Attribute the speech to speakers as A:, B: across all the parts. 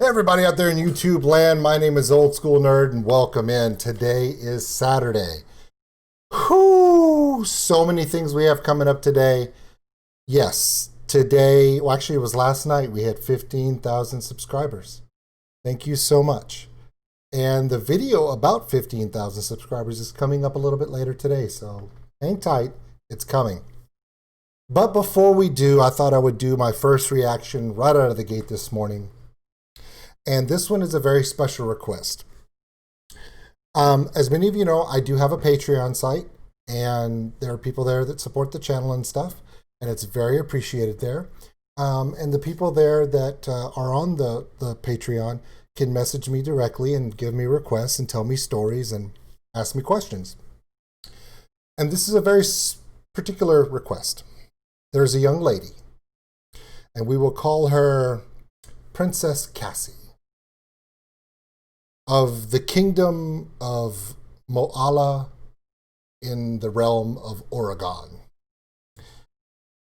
A: everybody out there in YouTube land. My name is Old School Nerd and welcome in. Today is Saturday. Whoo! So many things we have coming up today. Yes, today, well actually it was last night, we had 15,000 subscribers. Thank you so much. And the video about 15,000 subscribers is coming up a little bit later today, so hang tight, it's coming. But before we do, I thought I would do my first reaction right out of the gate this morning. And this one is a very special request. As many of you know, I do have a Patreon site, and there are people there that support the channel and stuff, and it's very appreciated there. And the people there that are on the Patreon can message me directly and give me requests and tell me stories and ask me questions. And this is a very particular request. There's a young lady, and we will call her Princess Cassie, of the kingdom of Moala in the realm of Oregon.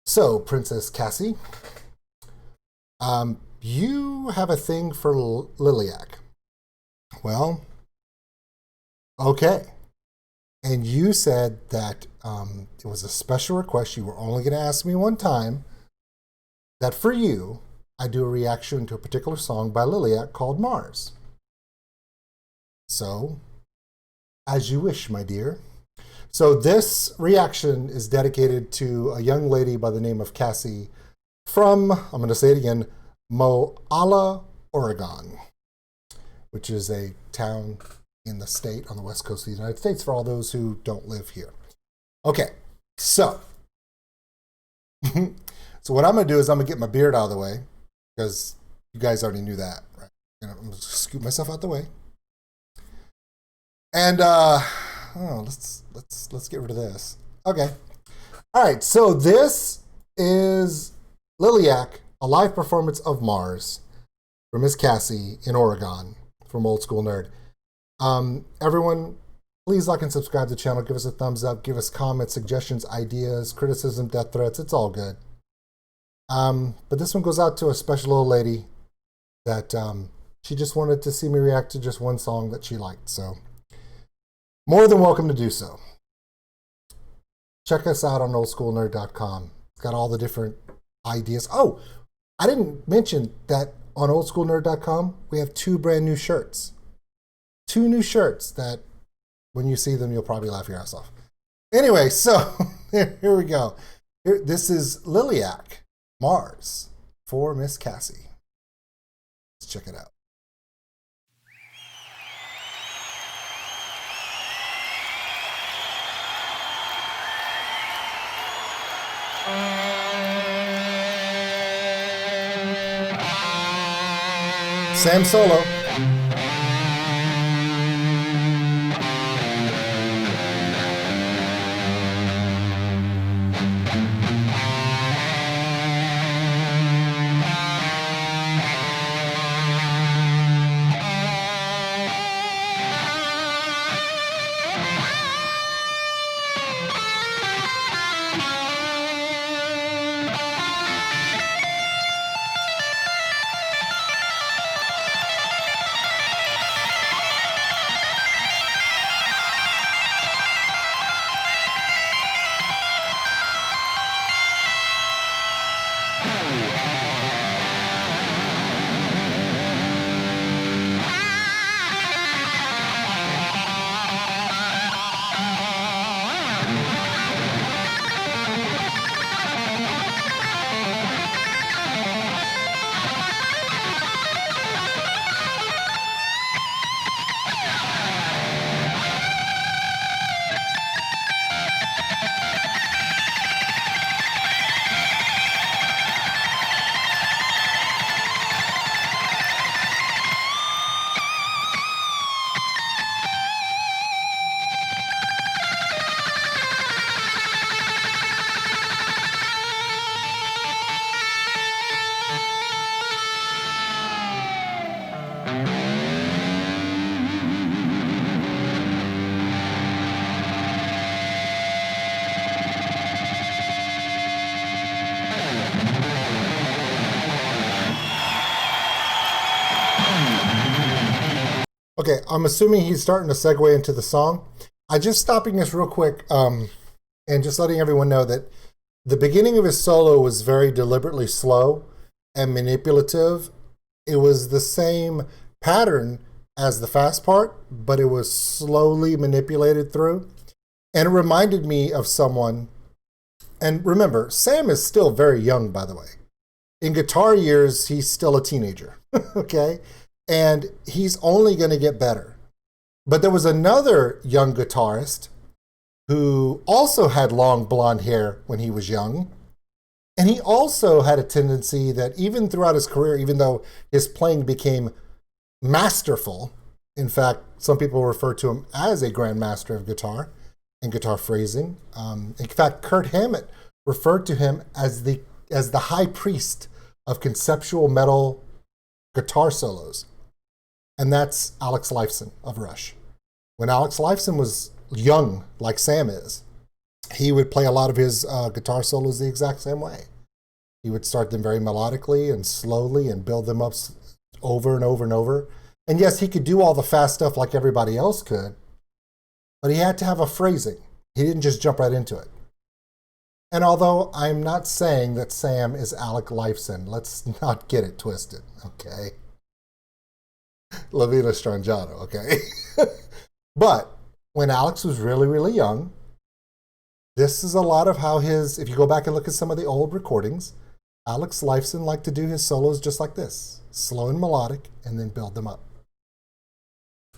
A: So, Princess Cassie, you have a thing for Liliac. Well, okay. And you said that it was a special request. You were only going to ask me one time, that for you, I do a reaction to a particular song by Liliac called Mars. So, as you wish, my dear. So this reaction is dedicated to a young lady by the name of Cassie from, I'm going to say it again, Moala, Oregon, which is a town in the state on the west coast of the United States for all those who don't live here. Okay, so, so what I'm going to do is I'm going to get my beard out of the way, because you guys already knew that, right? I'm going to scoot myself out the way. And let's get rid of this. Okay. All right. So this is Liliac, a live performance of Mars from Miss Cassie in Oregon from Old School Nerd. Everyone, please like and subscribe to the channel. Give us a thumbs up. Give us comments, suggestions, ideas, criticism, death threats. It's all good. But this one goes out to a special little lady that she just wanted to see me react to just one song that she liked. So, more than welcome to do so. Check us out on oldschoolnerd.com. It's got all the different ideas. Oh, I didn't mention that on oldschoolnerd.com, we have 2 brand new shirts. 2 new shirts that when you see them, you'll probably laugh your ass off. Anyway, so here we go. This is Liliac Mars for Miss Cassie. Let's check it out. Sam Solo. Okay, I'm assuming he's starting to segue into the song. I just stopping this real quick, and just letting everyone know that the beginning of his solo was very deliberately slow and manipulative. It was the same pattern as the fast part, but it was slowly manipulated through. And it reminded me of someone, and remember, Sam is still very young, by the way. In guitar years, he's still a teenager, okay? And he's only going to get better. But there was another young guitarist who also had long blonde hair when he was young. And he also had a tendency that even throughout his career, even though his playing became masterful, in fact, some people refer to him as a grandmaster of guitar and guitar phrasing. In fact, Kirk Hammett referred to him as the high priest of conceptual metal guitar solos. And that's Alex Lifeson of Rush. When Alex Lifeson was young, like Sam is, he would play a lot of his guitar solos the exact same way. He would start them very melodically and slowly and build them up over and over and over. And yes, he could do all the fast stuff like everybody else could, but he had to have a phrasing. He didn't just jump right into it. And although I'm not saying that Sam is Alec Lifeson, let's not get it twisted, okay? Lavina Strangiato, okay? But when Alex was really, really young, this is a lot of how if you go back and look at some of the old recordings, Alex Lifeson liked to do his solos just like this, slow and melodic, and then build them up.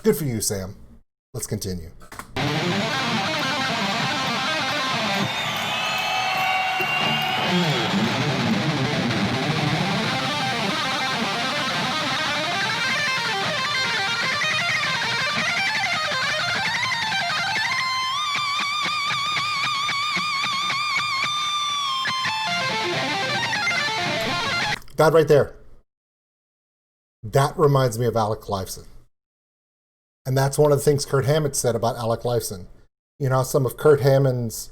A: Good for you, Sam. Let's continue. That right there, that reminds me of Alec Lifeson. And that's one of the things Kurt Hammett said about Alec Lifeson. You know, some of Kurt Hammond's,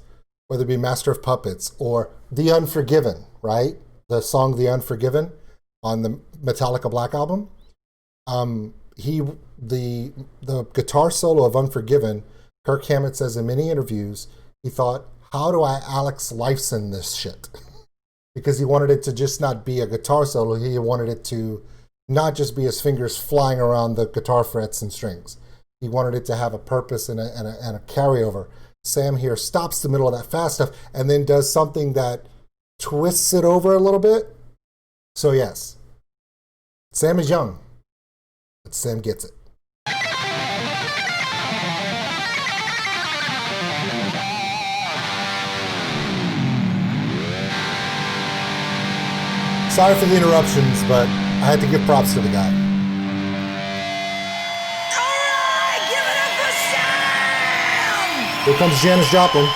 A: whether it be Master of Puppets or The Unforgiven, right? The song The Unforgiven on the Metallica Black Album. The guitar solo of Unforgiven, Kirk Hammett says in many interviews, he thought, how do I Alex Lifeson this shit? Because he wanted it to just not be a guitar solo. He wanted it to not just be his fingers flying around the guitar frets and strings. He wanted it to have a purpose and a carryover. Sam here stops the middle of that fast stuff and then does something that twists it over a little bit. So yes, Sam is young, but Sam gets it. Sorry for the interruptions, but I had to give props to the guy.
B: All right, give it up for Sam!
A: Here comes Janis Joplin.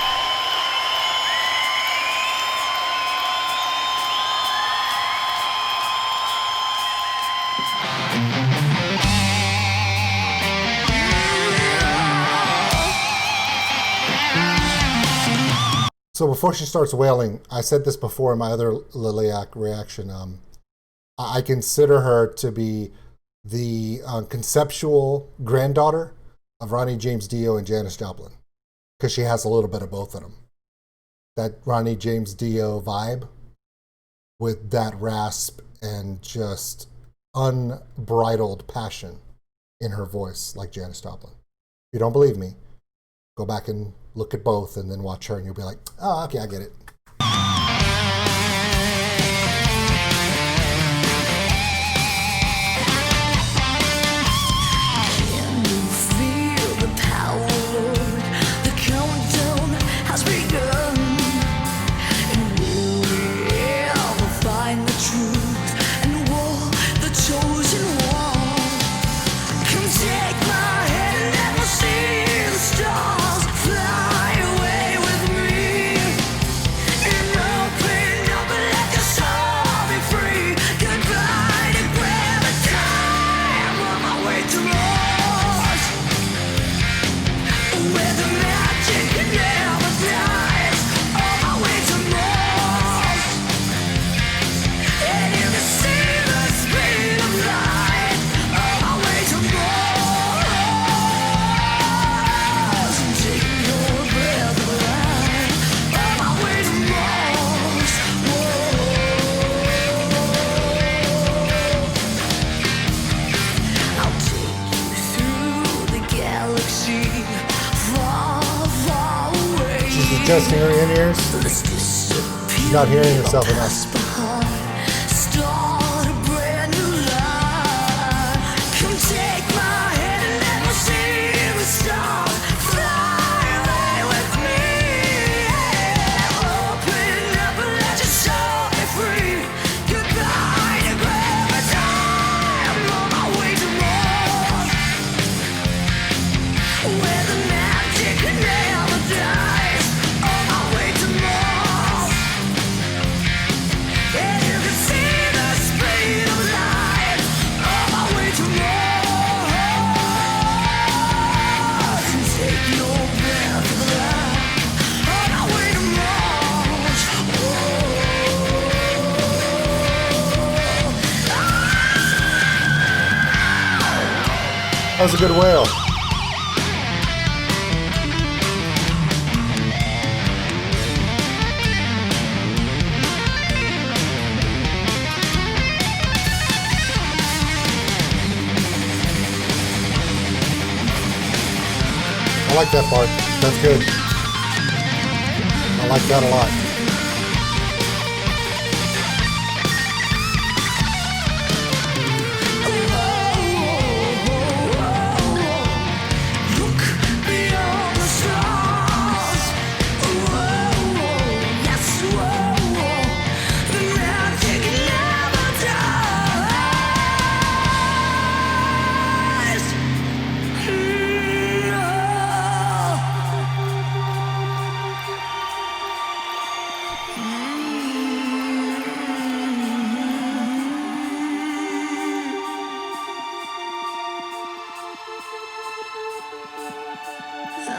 A: So before she starts wailing, I said this before in my other Liliac reaction. I consider her to be the conceptual granddaughter of Ronnie James Dio and Janis Joplin, because she has a little bit of both of them. That Ronnie James Dio vibe with that rasp and just unbridled passion in her voice, like Janis Joplin. If you don't believe me, go back and look at both and then watch her and you'll be like, oh, okay, I get it.
B: Can you feel the power, Lord? The countdown has begun. And will we ever find the truth and walk the chosen one? Come take my hand and let me see the stars fly away with me.
A: adjusting her in-ears? She's not hearing herself enough. That was a good wail. I like that part. That's good. I like that a lot.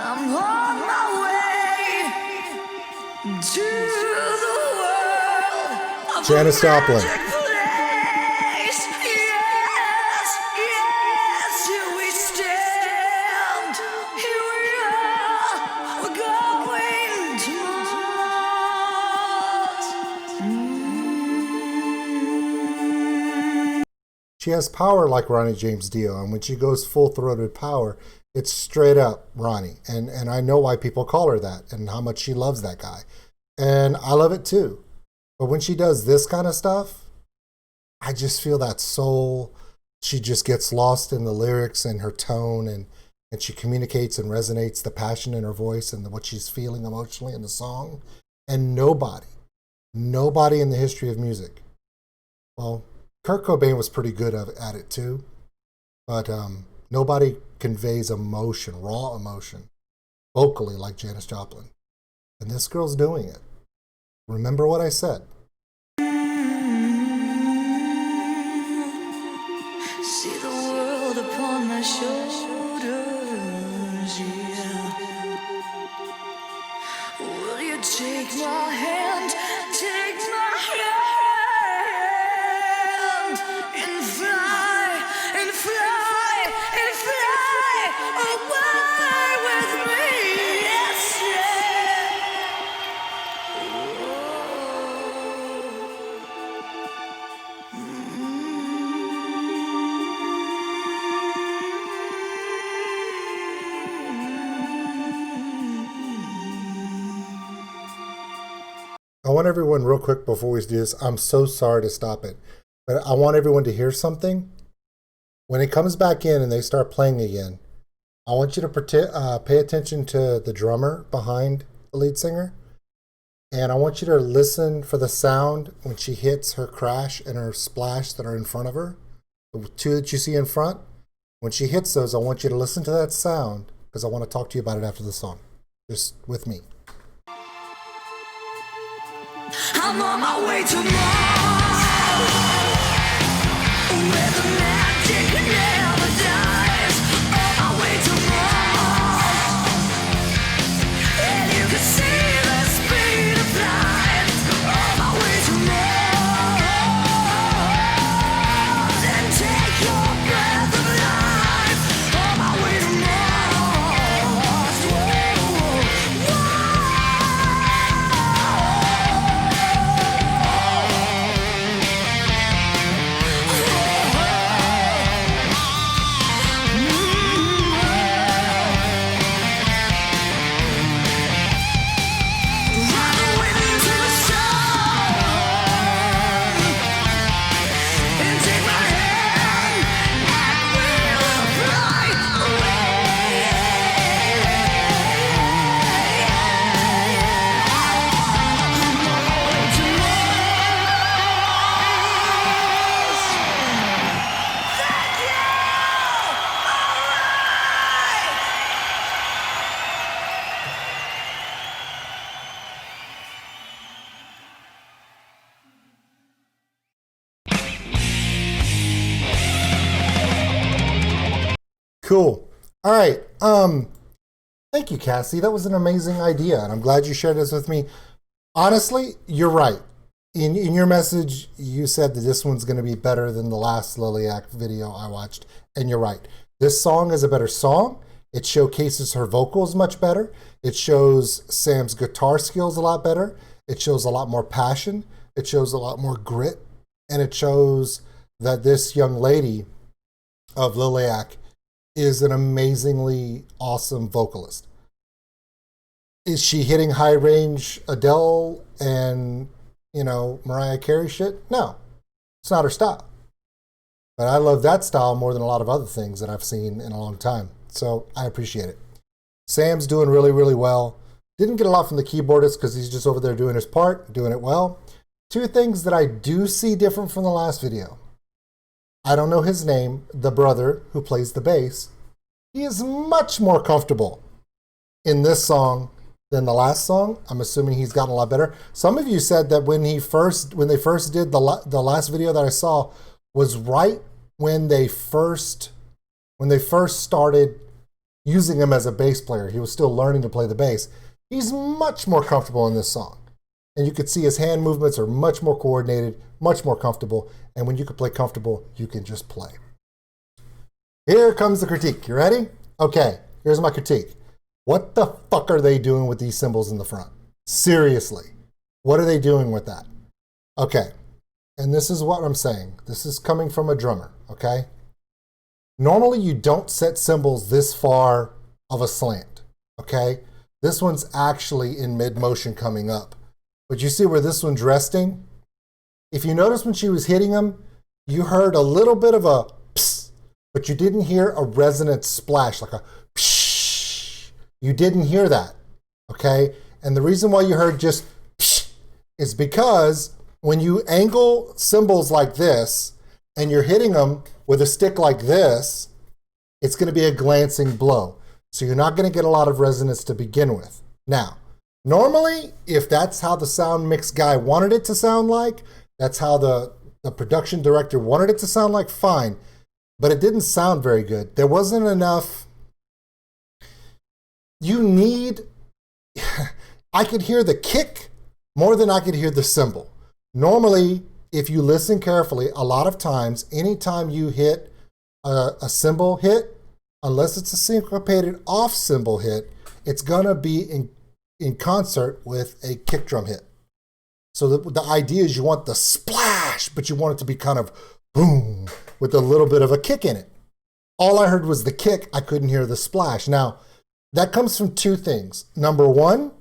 B: I'm on my way to the world of
A: Janis Joplin.
B: magic place. Yes, yes, here we stand. Here we are. We're going to Mars.
A: She has power like Ronnie James Dio, and when she goes full-throated power, it's straight up Ronnie. And I know why people call her that and how much she loves that guy. And I love it too. But when she does this kind of stuff, I just feel that soul. She just gets lost in the lyrics and her tone, and she communicates and resonates the passion in her voice and what she's feeling emotionally in the song. And nobody in the history of music, well, Kurt Cobain was pretty good at it too, but nobody conveys emotion, raw emotion, vocally like Janis Joplin. And this girl's doing it. Remember what I said.
B: See the world upon my shoulders, yeah. Will you take my hand, take my hand, and fly, and fly, and fly away with me, yes,
A: I want everyone, real quick before we do this, I'm so sorry to stop it, but I want everyone to hear something. When it comes back in and they start playing again, I want you to pay attention to the drummer behind the lead singer. And I want you to listen for the sound when she hits her crash and her splash that are in front of her. The two that you see in front. When she hits those, I want you to listen to that sound because I want to talk to you about it after the song. Just with me.
B: I'm on my way to Mars, where the magic never dies. On my way to Mars, and you can see the speed of light. On my way to Mars, and take your breath of life. On my way to Mars, whoa, whoa.
A: Cool. All right. Thank you, Cassie. That was an amazing idea, and I'm glad you shared this with me. Honestly, you're right. In your message, you said that this one's going to be better than the last Liliac video I watched, and you're right. This song is a better song. It showcases her vocals much better. It shows Sam's guitar skills a lot better. It shows a lot more passion. It shows a lot more grit, and it shows that this young lady of Liliac is an amazingly awesome vocalist. Is she hitting high range Adele and, Mariah Carey shit? No, it's not her style. But I love that style more than a lot of other things that I've seen in a long time. So I appreciate it. Sam's doing really, really well. Didn't get a lot from the keyboardist because he's just over there doing his part, doing it well. Two things that I do see different from the last video. I don't know his name, the brother who plays the bass. He is much more comfortable in this song than the last song. I'm assuming he's gotten a lot better. Some of you said that when they first did the last video that I saw was right when they first started using him as a bass player. He was still learning to play the bass. He's much more comfortable in this song. And you could see his hand movements are much more coordinated, much more comfortable. And when you can play comfortable, you can just play. Here comes the critique. You ready? Okay, here's my critique. What the fuck are they doing with these cymbals in the front? Seriously. What are they doing with that? Okay, and this is what I'm saying. This is coming from a drummer, okay? Normally you don't set cymbals this far of a slant, okay? This one's actually in mid-motion coming up. But you see where this one's resting? If you notice when she was hitting them, you heard a little bit of a psst, but you didn't hear a resonant splash, like a psh. You didn't hear that, okay? And the reason why you heard just psh is because when you angle cymbals like this and you're hitting them with a stick like this, it's going to be a glancing blow. So you're not going to get a lot of resonance to begin with. Now, normally, if that's how the sound mix guy wanted it to sound like, that's how the production director wanted it to sound like, fine. But it didn't sound very good. There wasn't enough. I could hear the kick more than I could hear the cymbal. Normally, if you listen carefully, a lot of times, anytime you hit a cymbal hit, unless it's a syncopated off cymbal hit, it's gonna be in concert with a kick drum hit. So the idea is you want the splash, but you want it to be kind of boom with a little bit of a kick in it. All I heard was the kick. I couldn't hear the splash. Now, that comes from two things. Number one,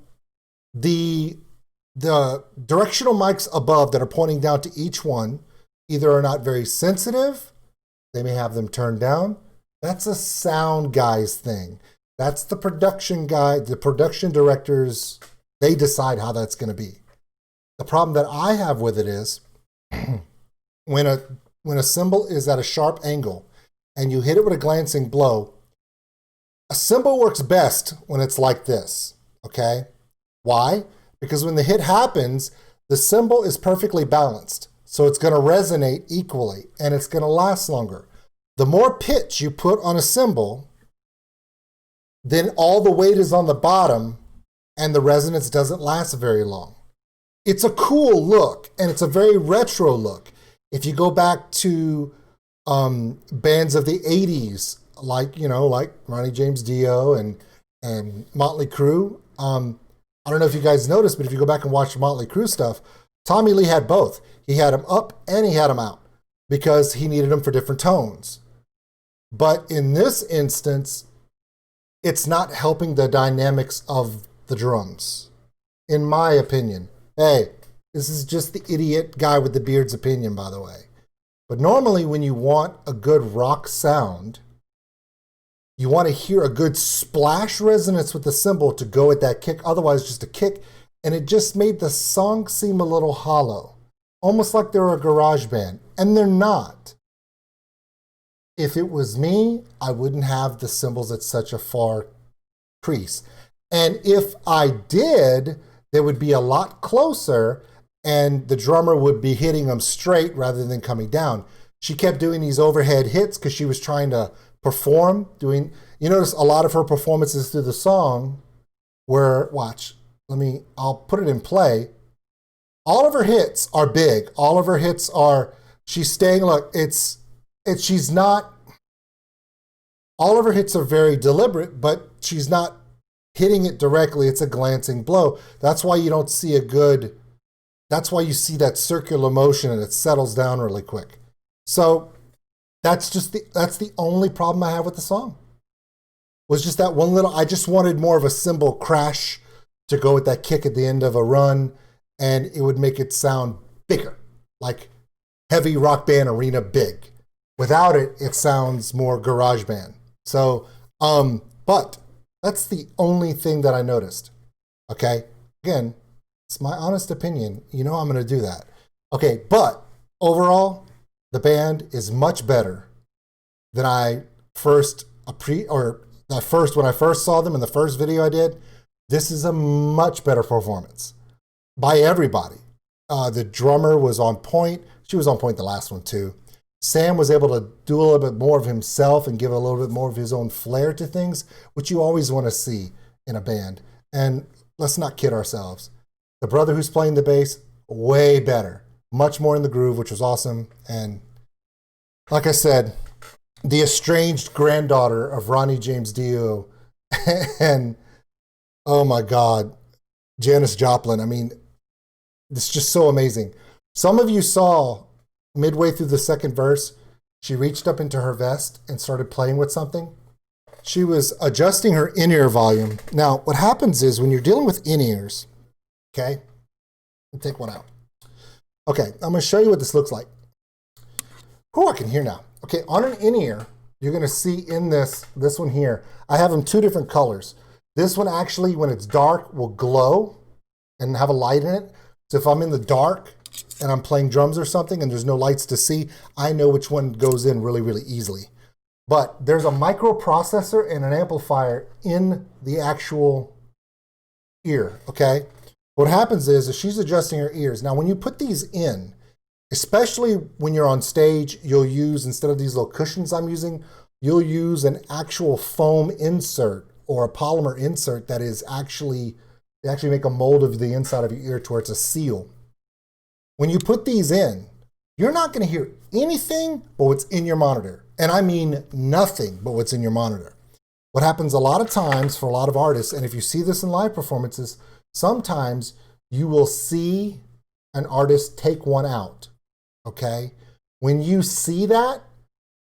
A: the directional mics above that are pointing down to each one either are not very sensitive, they may have them turned down. That's a sound guy's thing. That's the production guy, the production directors, they decide how that's going to be. The problem that I have with it is when a cymbal is at a sharp angle and you hit it with a glancing blow, a cymbal works best when it's like this, okay? Why? Because when the hit happens, the cymbal is perfectly balanced. So it's going to resonate equally and it's going to last longer. The more pitch you put on a cymbal, then all the weight is on the bottom and the resonance doesn't last very long. It's a cool look and it's a very retro look. If you go back to bands of the 80s, like Ronnie James Dio and Motley Crue, I don't know if you guys noticed, but if you go back and watch Motley Crue stuff, Tommy Lee had both. He had them up and he had them out because he needed them for different tones. But in this instance, it's not helping the dynamics of the drums, in my opinion. Hey, this is just the idiot guy with the beard's opinion, by the way. But normally when you want a good rock sound, you want to hear a good splash resonance with the cymbal to go at that kick. Otherwise, just a kick. And it just made the song seem a little hollow. Almost like they're a garage band. And they're not. If it was me, I wouldn't have the cymbals at such a far crease. And if I did, they would be a lot closer and the drummer would be hitting them straight rather than coming down. She kept doing these overhead hits because she was trying to perform, you notice a lot of her performances through the song where, watch, I'll put it in play. All of her hits are big. All of her hits are, she's staying, look, she's not, all of her hits are very deliberate, but she's not hitting it directly. It's a glancing blow. That's why you don't see that's why you see that circular motion and it settles down really quick. So that's the only problem I have with the song. Was just that one little, I just wanted more of a cymbal crash to go with that kick at the end of a run, and it would make it sound bigger, like heavy rock band arena big. Without it, it sounds more garage band. So, but that's the only thing that I noticed. Okay, again, it's my honest opinion. You know I'm going to do that. Okay, but overall, the band is much better than when I first saw them in the first video I did. This is a much better performance by everybody. The drummer was on point. She was on point the last one too. Sam was able to do a little bit more of himself and give a little bit more of his own flair to things, which you always want to see in a band. And let's not kid ourselves. The brother who's playing the bass, way better. Much more in the groove, which was awesome. And like I said, the estranged granddaughter of Ronnie James Dio and, oh my God, Janis Joplin. I mean, it's just so amazing. Some of you saw midway through the second verse, she reached up into her vest and started playing with something. She was adjusting her in-ear volume. Now, what happens is when you're dealing with in-ears, okay, I'll take one out. Okay, I'm going to show you what this looks like. Oh, I can hear now. Okay, on an in-ear, you're going to see in this one here, I have them two different colors. This one actually, when it's dark, will glow and have a light in it. So if I'm in the dark and I'm playing drums or something and there's no lights to see, I know which one goes in really, really easily. But there's a microprocessor and an amplifier in the actual ear, okay? What happens is she's adjusting her ears. Now, when you put these in, especially when you're on stage, you'll use, instead of these little cushions I'm using, you'll use an actual foam insert or a polymer insert that is they actually make a mold of the inside of your ear to where it's a seal. When you put these in, you're not going to hear anything but what's in your monitor. And I mean nothing but what's in your monitor. What happens a lot of times for a lot of artists, and if you see this in live performances, sometimes you will see an artist take one out, okay? When you see that,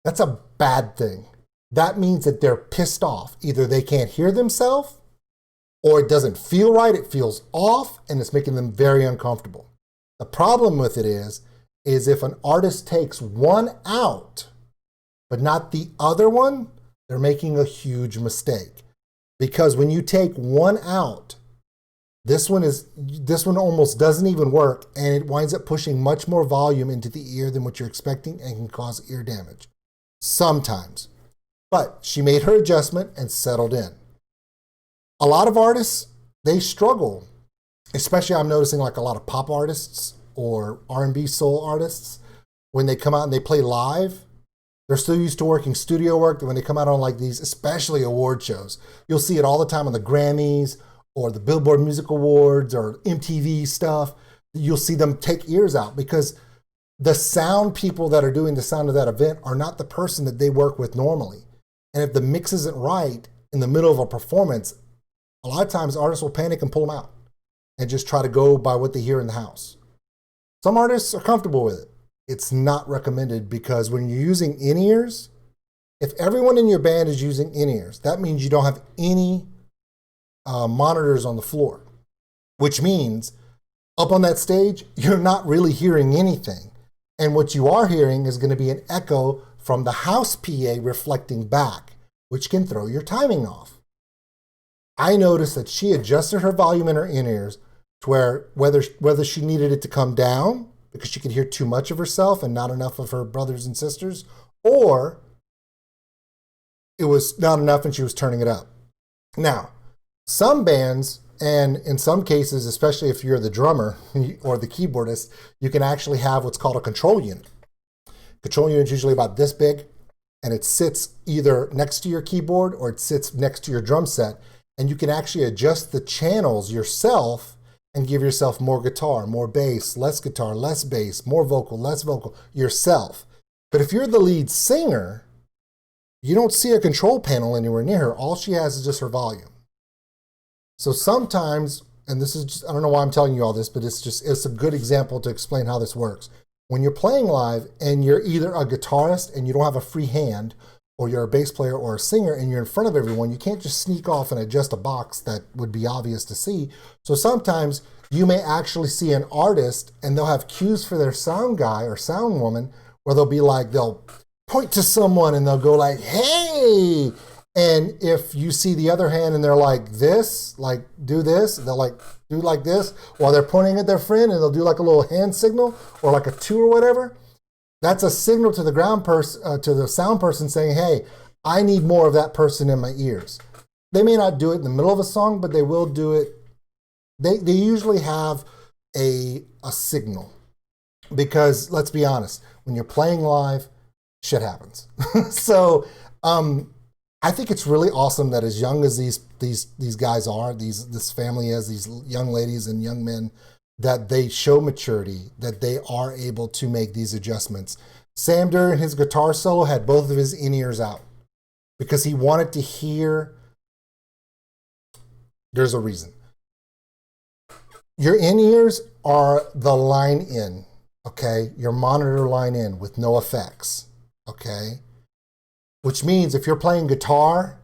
A: that's a bad thing. That means that they're pissed off. Either they can't hear themselves, or it doesn't feel right, it feels off, and it's making them very uncomfortable. The problem with it is if an artist takes one out, but not the other one, they're making a huge mistake. Because when you take one out, this one almost doesn't even work, and it winds up pushing much more volume into the ear than what you're expecting and can cause ear damage. Sometimes. But she made her adjustment and settled in. A lot of artists, they struggle. Especially I'm noticing like a lot of pop artists or R&B soul artists, when they come out and they play live, they're still used to working studio work. When they come out on like these, especially award shows, you'll see it all the time on the Grammys or the Billboard Music Awards or MTV stuff. You'll see them take ears out because the sound people that are doing the sound of that event are not the person that they work with normally. And if the mix isn't right in the middle of a performance, a lot of times artists will panic and pull them out and just try to go by what they hear in the house. Some artists are comfortable with it. It's not recommended because when you're using in-ears, if everyone in your band is using in-ears, that means you don't have any monitors on the floor, which means up on that stage, you're not really hearing anything. And what you are hearing is going to be an echo from the house PA reflecting back, which can throw your timing off. I noticed that she adjusted her volume in her in-ears to where whether she needed it to come down because she could hear too much of herself and not enough of her brothers and sisters, or it was not enough and she was turning it up. Now, some bands, and in some cases, especially if you're the drummer or the keyboardist, you can actually have what's called a control unit. Control unit is usually about this big, and it sits either next to your keyboard or it sits next to your drum set, and you can actually adjust the channels yourself and give yourself more guitar, more bass, less guitar, less bass, more vocal, less vocal yourself. But if you're the lead singer, you don't see a control panel anywhere near her. All she has is just her volume. So sometimes, and this is just, I don't know why I'm telling you all this, but it's a good example to explain how this works. When you're playing live and you're either a guitarist and you don't have a free hand, or you're a bass player or a singer and you're in front of everyone, you can't just sneak off and adjust a box that would be obvious to see. So sometimes you may actually see an artist and they'll have cues for their sound guy or sound woman where they'll point to someone and they'll go like, hey. And if you see the other hand and they're like this, like do this, they'll like do like this while they're pointing at their friend, and they'll do like a little hand signal or like a two or whatever. That's a signal to the to the sound person saying, hey, I need more of that person in my ears. They may not do it in the middle of a song, but they will do it. They usually have a signal, because let's be honest, when you're playing live, shit happens. So I think it's really awesome that as young as these guys are, this family is, these young ladies and young men, that they show maturity, that they are able to make these adjustments. Sam, during his guitar solo, had both of his in-ears out because he wanted to hear. There's a reason. Your in-ears are the line in, okay? Your monitor line in with no effects, okay? Which means if you're playing guitar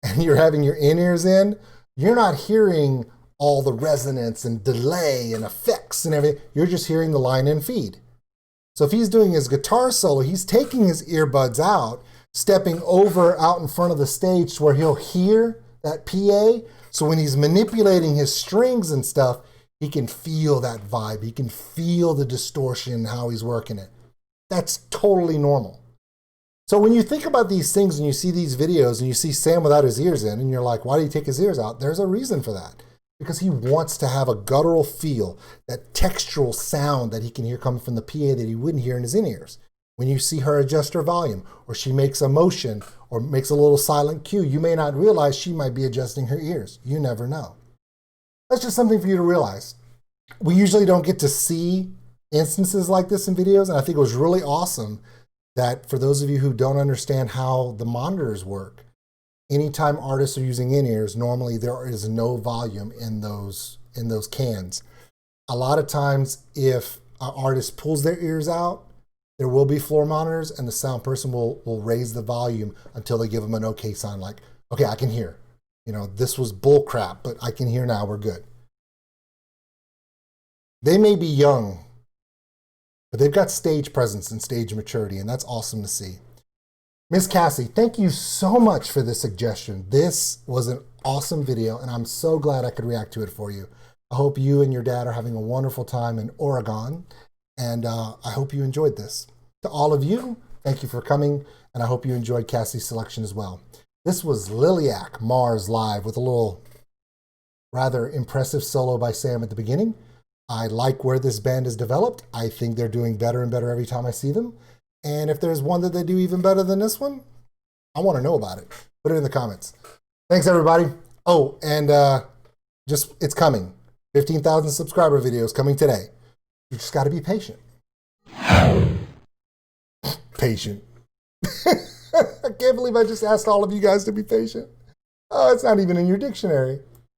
A: and you're having your in-ears in, you're not hearing all the resonance and delay and effects and everything. You're just hearing the line in feed. So if he's doing his guitar solo, he's taking his earbuds out, stepping over out in front of the stage where he'll hear that PA. So when he's manipulating his strings and stuff, he can feel that vibe. He can feel the distortion, how he's working it. That's totally normal. So when you think about these things and you see these videos and you see Sam without his ears in, and you're like, why did he take his ears out? There's a reason for that. Because he wants to have a guttural feel, that textural sound that he can hear coming from the PA that he wouldn't hear in his in-ears. When you see her adjust her volume, or she makes a motion, or makes a little silent cue, you may not realize she might be adjusting her ears. You never know. That's just something for you to realize. We usually don't get to see instances like this in videos, and I think it was really awesome that for those of you who don't understand how the monitors work, anytime artists are using in-ears, normally there is no volume in those cans. A lot of times, if an artist pulls their ears out, there will be floor monitors, and the sound person will raise the volume until they give them an okay sign, like, okay, I can hear. You know, this was bull crap, but I can hear now, we're good. They may be young, but they've got stage presence and stage maturity, and that's awesome to see. Miss Cassie, thank you so much for this suggestion. This was an awesome video, and I'm so glad I could react to it for you. I hope you and your dad are having a wonderful time in Oregon, and I hope you enjoyed this. To all of you, thank you for coming, and I hope you enjoyed Cassie's selection as well. This was Liliac Mars live with a little rather impressive solo by Sam at the beginning. I like where this band is developed. I think they're doing better and better every time I see them. And if there's one that they do even better than this one, I want to know about it. Put it in the comments. Thanks, everybody. Oh, and it's coming. 15,000 subscriber videos coming today. You just got to be patient. Patient. I can't believe I just asked all of you guys to be patient. Oh, it's not even in your dictionary.